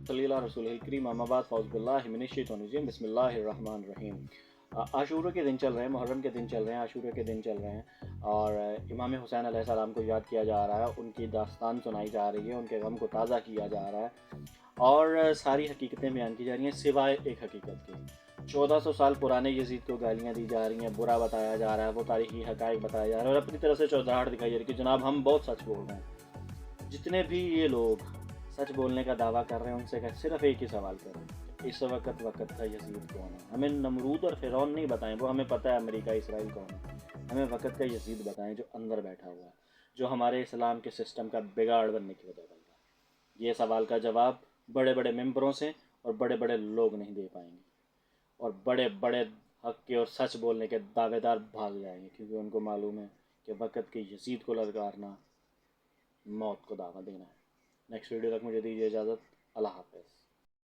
صلی اللہ رسول الکریم اما بعد فاعوذ باللہ من الشیطان الرجیم بسم اللہ الرحمن الرحیم۔ عاشورہ کے دن چل رہے ہیں، محرم کے دن چل رہے ہیں، عاشورہ کے دن چل رہے ہیں، اور امام حسین علیہ السلام کو یاد کیا جا رہا ہے، ان کی داستان سنائی جا رہی ہے، ان کے غم کو تازہ کیا جا رہا ہے، اور ساری حقیقتیں بیان کی جا رہی ہیں سوائے ایک حقیقت کے۔ 1400 سال پرانے یزید کو گالیاں دی جا رہی ہیں، برا بتایا جا رہا ہے، وہ تاریخی حقائق بتایا جا رہا ہے، اور اپنی طرف سے چودراہٹ دکھائی جا رہی ہے کہ جناب ہم بہت سچ بول رہے ہیں۔ جتنے بھی یہ لوگ سچ بولنے کا دعویٰ کر رہے ہیں ان سے صرف ایک ہی سوال کریں، اس وقت کا یزید کون ہے؟ ہمیں نمرود اور فرعون نہیں بتائیں، وہ ہمیں پتہ ہے امریکہ اسرائیل کون ہے، ہمیں وقت کا یزید بتائیں جو اندر بیٹھا ہوا ہے، جو ہمارے اسلام کے سسٹم کا بگاڑ بننے کی وجہ بنتا ہے۔ یہ سوال کا جواب بڑے بڑے ممبروں سے اور بڑے بڑے لوگ نہیں دے پائیں گے، اور بڑے بڑے حق کے اور سچ بولنے کے دعوے دار بھاگ جائیں گے، کیونکہ ان کو معلوم ہے کہ وقت کے یزید کو للکارنا موت کو دعویٰ دینا ہے۔ نیکسٹ ویڈیو تک مجھے دیجیے اجازت۔ اللہ حافظ۔